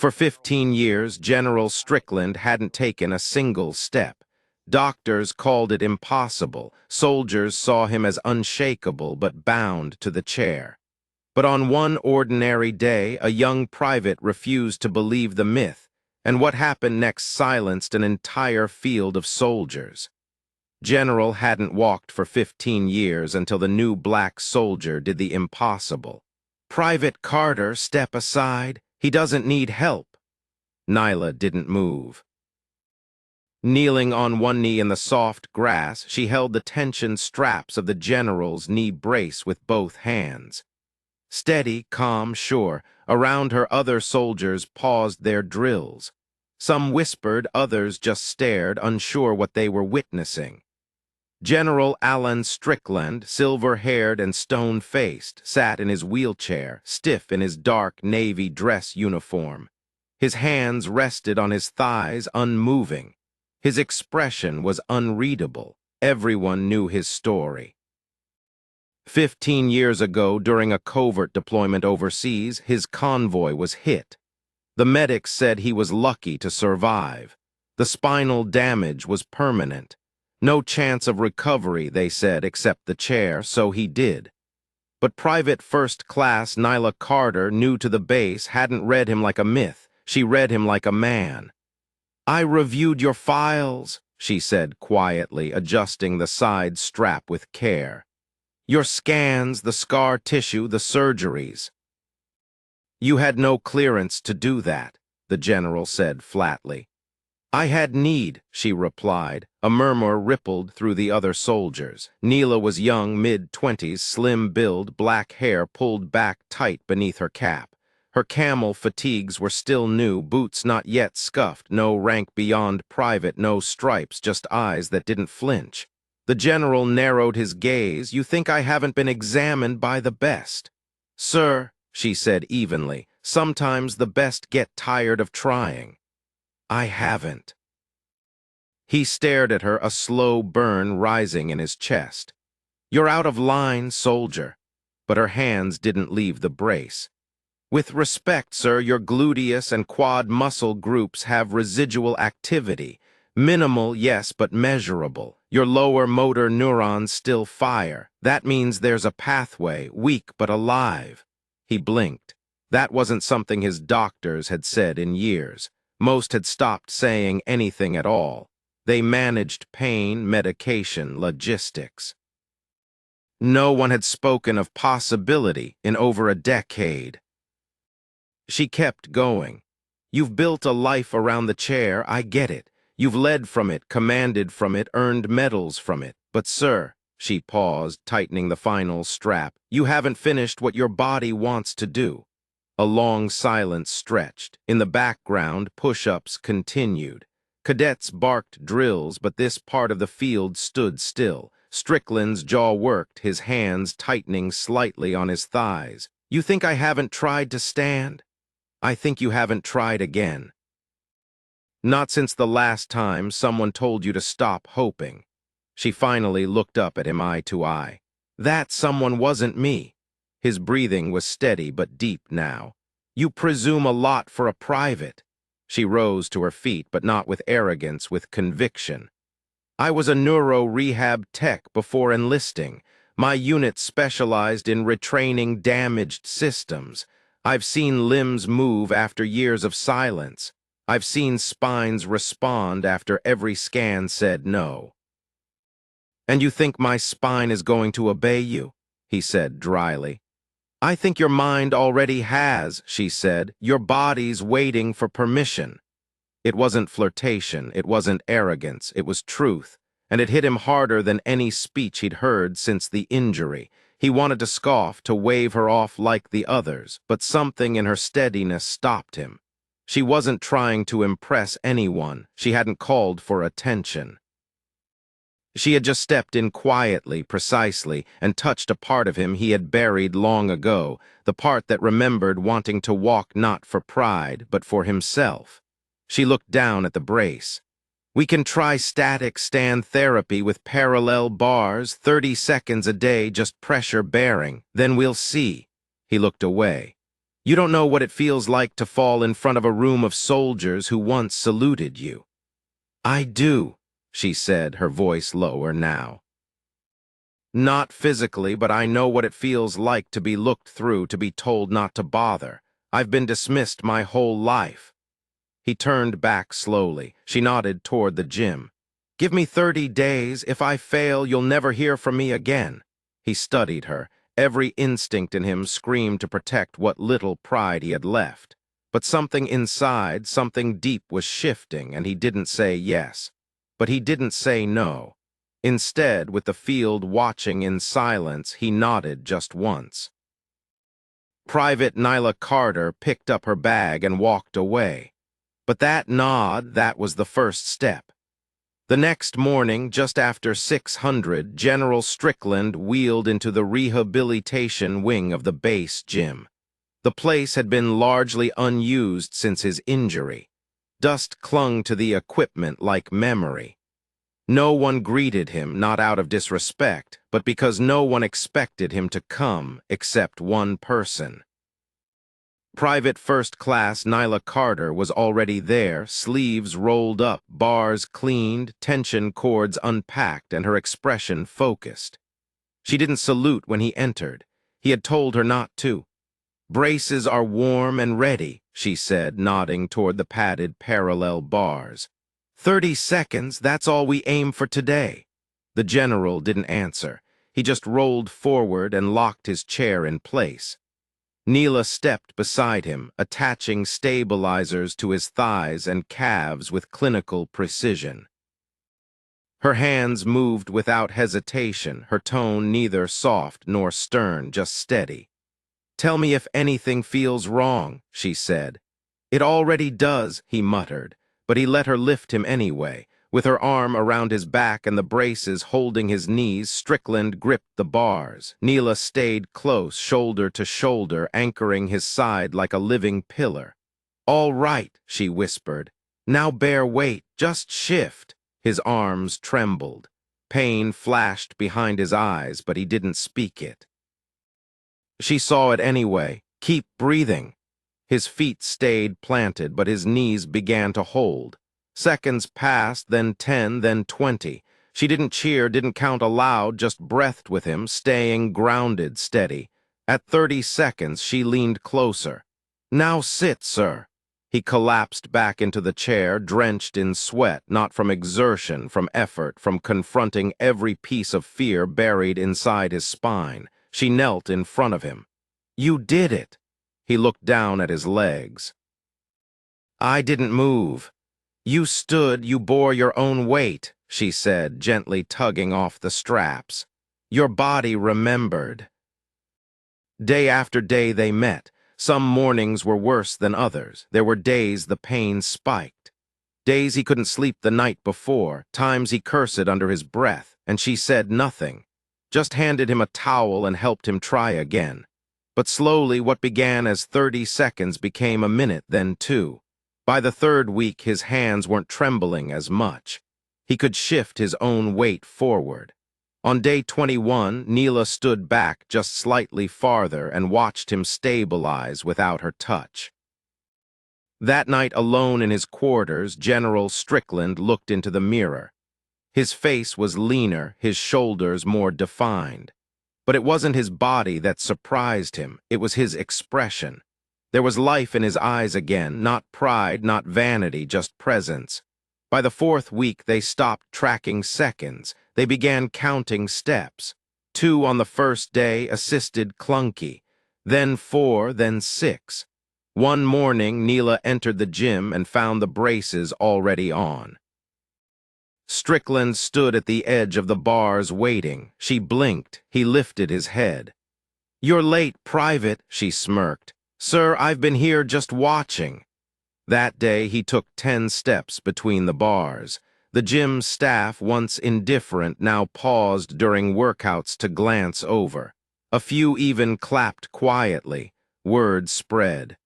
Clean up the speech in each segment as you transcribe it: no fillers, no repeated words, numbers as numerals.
For 15 years, General Strickland hadn't taken a single step. Doctors called it impossible. Soldiers saw him as unshakable but bound to the chair. But on one ordinary day, a young private refused to believe the myth, and what happened next silenced an entire field of soldiers. General hadn't walked for 15 years until the new black soldier did the impossible. "Private Carter, step aside. He doesn't need help." Nyla didn't move. Kneeling on one knee in the soft grass, she held the tension straps of the general's knee brace with both hands. Steady, calm, sure, around her other soldiers paused their drills. Some whispered, others just stared, unsure what they were witnessing. General Alan Strickland, silver-haired and stone-faced, sat in his wheelchair, stiff in his dark navy dress uniform. His hands rested on his thighs, unmoving. His expression was unreadable. Everyone knew his story. 15 years ago, during a covert deployment overseas, his convoy was hit. The medics said he was lucky to survive. The spinal damage was permanent. No chance of recovery, they said, except the chair, so he did. But Private First Class Nyla Carter, new to the base, hadn't read him like a myth. She read him like a man. "I reviewed your files," she said quietly, adjusting the side strap with care. "Your scans, the scar tissue, the surgeries." "You had no clearance to do that," the general said flatly. "I had need," she replied. A murmur rippled through the other soldiers. Nyla was young, mid-20s, slim build, black hair pulled back tight beneath her cap. Her camel fatigues were still new, boots not yet scuffed, no rank beyond private, no stripes, just eyes that didn't flinch. The general narrowed his gaze. "You think I haven't been examined by the best?" "Sir," she said evenly, "sometimes the best get tired of trying." "I haven't." He stared at her, a slow burn rising in his chest. "You're out of line, soldier." But her hands didn't leave the brace. "With respect, sir, your gluteus and quad muscle groups have residual activity. Minimal, yes, but measurable. Your lower motor neurons still fire. That means there's a pathway, weak but alive." He blinked. That wasn't something his doctors had said in years. Most had stopped saying anything at all. They managed pain, medication, logistics. No one had spoken of possibility in over a decade. She kept going. "You've built a life around the chair, I get it. You've led from it, commanded from it, earned medals from it. But sir," she paused, tightening the final strap, "you haven't finished what your body wants to do." A long silence stretched. In the background, push-ups continued. Cadets barked drills, but this part of the field stood still. Strickland's jaw worked, his hands tightening slightly on his thighs. "You think I haven't tried to stand? I think you haven't tried again. Not since the last time someone told you to stop hoping." She finally looked up at him eye to eye. "That someone wasn't me." His breathing was steady but deep now. "You presume a lot for a private." She rose to her feet, but not with arrogance, with conviction. "I was a neuro-rehab tech before enlisting. My unit specialized in retraining damaged systems. I've seen limbs move after years of silence. I've seen spines respond after every scan said no." "And you think my spine is going to obey you?" he said dryly. "I think your mind already has," she said. "Your body's waiting for permission." It wasn't flirtation, it wasn't arrogance, it was truth, and it hit him harder than any speech he'd heard since the injury. He wanted to scoff, to wave her off like the others, but something in her steadiness stopped him. She wasn't trying to impress anyone. She hadn't called for attention. She had just stepped in quietly, precisely, and touched a part of him he had buried long ago, the part that remembered wanting to walk not for pride, but for himself. She looked down at the brace. "We can try static stand therapy with parallel bars, 30 seconds a day, just pressure bearing. Then we'll see." He looked away. You don't know what it feels like to fall in front of a room of soldiers who once saluted you." "I do," she said, her voice lower now. "Not physically, but I know what it feels like to be looked through, to be told not to bother. I've been dismissed my whole life." He turned back slowly. She nodded toward the gym. "Give me 30 days. If I fail, you'll never hear from me again." He studied her. Every instinct in him screamed to protect what little pride he had left. But something inside, something deep was shifting, and he didn't say yes. But he didn't say no. Instead, with the field watching in silence, he nodded just once. Private Nyla Carter picked up her bag and walked away. But that nod, that was the first step. The next morning, just after 600, General Strickland wheeled into the rehabilitation wing of the base gym. The place had been largely unused since his injury. Dust clung to the equipment like memory. No one greeted him, not out of disrespect, but because no one expected him to come except one person. Private First Class Nyla Carter was already there, sleeves rolled up, bars cleaned, tension cords unpacked, and her expression focused. She didn't salute when he entered. He had told her not to. "Braces are warm and ready," she said, nodding toward the padded parallel bars. 30 seconds, that's all we aim for today." The general didn't answer. He just rolled forward and locked his chair in place. Nyla stepped beside him, attaching stabilizers to his thighs and calves with clinical precision. Her hands moved without hesitation, her tone neither soft nor stern, just steady. "Tell me if anything feels wrong," she said. "It already does," he muttered, but he let her lift him anyway. With her arm around his back and the braces holding his knees, Strickland gripped the bars. Nyla stayed close, shoulder to shoulder, anchoring his side like a living pillar. "All right," she whispered. "Now bear weight, just shift." His arms trembled. Pain flashed behind his eyes, but he didn't speak it. She saw it anyway. "Keep breathing." His feet stayed planted, but his knees began to hold. Seconds passed, then 10, then 20. She didn't cheer, didn't count aloud, just breathed with him, staying grounded, steady. At 30 seconds, she leaned closer. "Now sit, sir." He collapsed back into the chair, drenched in sweat, not from exertion, from effort, from confronting every piece of fear buried inside his spine. She knelt in front of him. "You did it." He looked down at his legs. "I didn't move. You stood, you bore your own weight," she said, gently tugging off the straps. "Your body remembered." Day after day they met. Some mornings were worse than others. There were days the pain spiked. Days he couldn't sleep the night before, times he cursed under his breath, and she said nothing. Just handed him a towel and helped him try again. But slowly what began as 30 seconds became a minute, then 2. By the third week, his hands weren't trembling as much. He could shift his own weight forward. On day 21, Nyla stood back just slightly farther and watched him stabilize without her touch. That night, alone in his quarters, General Strickland looked into the mirror. His face was leaner, his shoulders more defined. But it wasn't his body that surprised him, it was his expression. There was life in his eyes again, not pride, not vanity, just presence. By the 4th week, they stopped tracking seconds. They began counting steps. 2 on the first day, assisted clunky. Then 4, then 6. One morning, Nyla entered the gym and found the braces already on. Strickland stood at the edge of the bars waiting. She blinked. He lifted his head. "You're late, Private," she smirked. "Sir, I've been here just watching." That day, he took 10 steps between the bars. The gym staff, once indifferent, now paused during workouts to glance over. A few even clapped quietly. Word spread.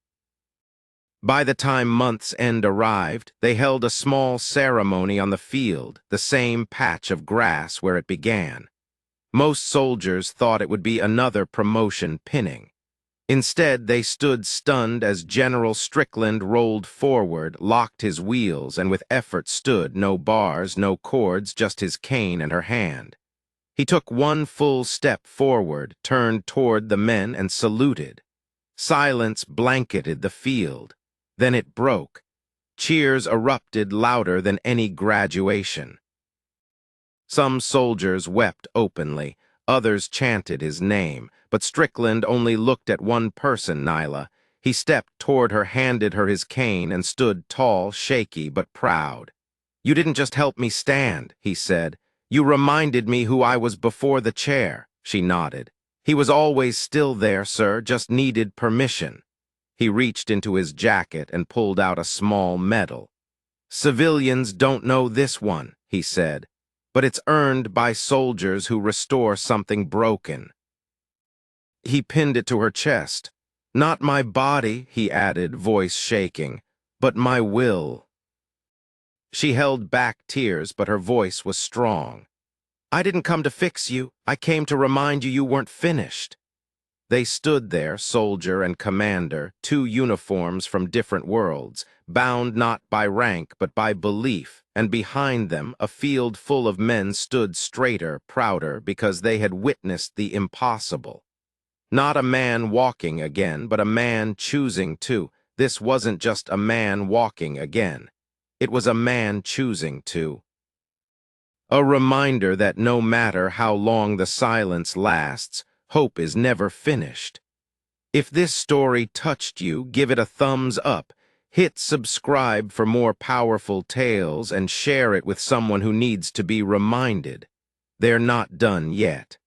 By the time month's end arrived, they held a small ceremony on the field, the same patch of grass where it began. Most soldiers thought it would be another promotion pinning. Instead, they stood stunned as General Strickland rolled forward, locked his wheels, and with effort stood, no bars, no cords, just his cane and her hand. He took one full step forward, turned toward the men, and saluted. Silence blanketed the field. Then it broke. Cheers erupted louder than any graduation. Some soldiers wept openly, others chanted his name, but Strickland only looked at one person, Nyla. He stepped toward her, handed her his cane, and stood tall, shaky, but proud. "You didn't just help me stand," he said. "You reminded me who I was before the chair." She nodded. "He was always still there, sir, just needed permission." He reached into his jacket and pulled out a small medal. "Civilians don't know this one," he said, "but it's earned by soldiers who restore something broken." He pinned it to her chest. "Not my body," he added, voice shaking, "but my will." She held back tears, but her voice was strong. "I didn't come to fix you. I came to remind you weren't finished." They stood there, soldier and commander, two uniforms from different worlds, bound not by rank but by belief, and behind them a field full of men stood straighter, prouder, because they had witnessed the impossible. Not a man walking again, but a man choosing to. This wasn't just a man walking again. It was a man choosing to. A reminder that no matter how long the silence lasts, hope is never finished. If this story touched you, give it a thumbs up. Hit subscribe for more powerful tales and share it with someone who needs to be reminded. They're not done yet.